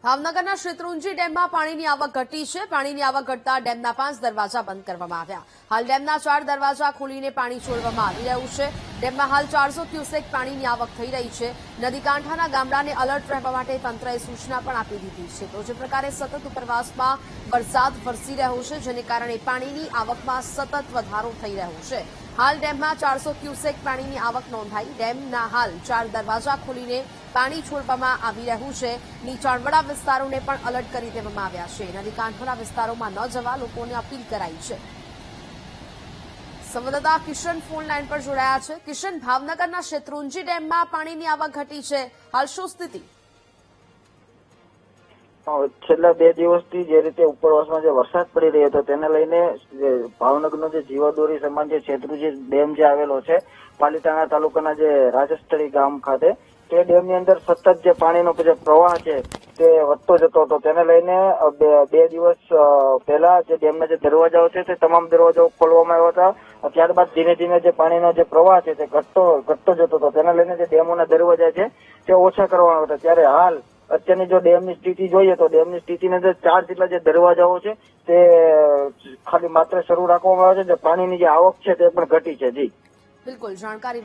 ભાવનગરના શેત્રુંજી ડેમમાં પાણીની આવક ઘટી છે। પાણીની આવક ઘટતા ડેમના 5 દરવાજા બંધ કરવામાં આવ્યા। હાલ ડેમના 4 દરવાજા ખોલીને પાણી છોડવામાં આવી રહ્યું છે। ડેમમાં હાલ 400 ક્યુસેક પાણીની આવક થઈ રહી છે। નદીકાંઠાના ગામડાને એલર્ટ રહેવા માટે તંત્રએ સૂચના પણ આપી દીધી છે। તો જે પ્રકારે સતત ઉપરવાસમાં વરસાદ વરસી રહ્યો છે, જેને કારણે પાણીની આવકમાં સતત વધારો થઈ રહ્યો છે। હાલ ડેમમાં 400 ક્યુસેક પાણીની આવક નોંધાઈ। ડેમના હાલ 4 દરવાજા ખોલીને પાણી છોડવામાં આવી રહ્યું છે। નીચાણવાળા વિસ્તારોને પણ એલર્ટ કરી દેવામાં આવ્યા છે। નદીકાંઠાના વિસ્તારોમાં ન જવા લોકોને અપીલ કરાઈ છે। સંવાદદાતા કિશન ફોન લાઈન પર જોડાયા છે। કિશન, ભાવનગરના શેત્રુંજી ડેમમાં પાણીની આવક ઘટી છે, હાલ શું સ્થિતિ? છેલ્લા 2 દિવસથી જે રીતે ઉપરવાસમાં જે વરસાદ પડી રહ્યો હતો તેને લઈને ભાવનગરનો જે જીવાદોરી સમાન જે શેત્રુંજી ડેમ જે આવેલો છે પાલીતાણા તાલુકાના જે રાજસ્થળી ગામ ખાતે, તે ડેમની અંદર સતત જે પાણીનો જે પ્રવાહ છે તે વધતો જતો હતો। તેને લઈને 2 દિવસ પહેલા જે ડેમના જે દરવાજાઓ છે તે તમામ દરવાજાઓ ખોલવામાં આવ્યા હતા। ત્યારબાદ ધીમે ધીમે જે પાણીનો જે પ્રવાહ છે તે ઘટતો જતો હતો। તેને લઈને જે ડેમોના દરવાજા છે તે ઓછા કરવામાં આવ્યા હતા। ત્યારે હાલ અત્યારની જો ડેમની સ્થિતિ જોઈએ તો ડેમની સ્થિતિની અંદર 4 જેટલા જે દરવાજાઓ છે તે ખાલી માત્ર શરૂ રાખવામાં આવે છે। પાણીની જે આવક છે તે પણ ઘટી છે। જી બિલકુલ, જાણકારી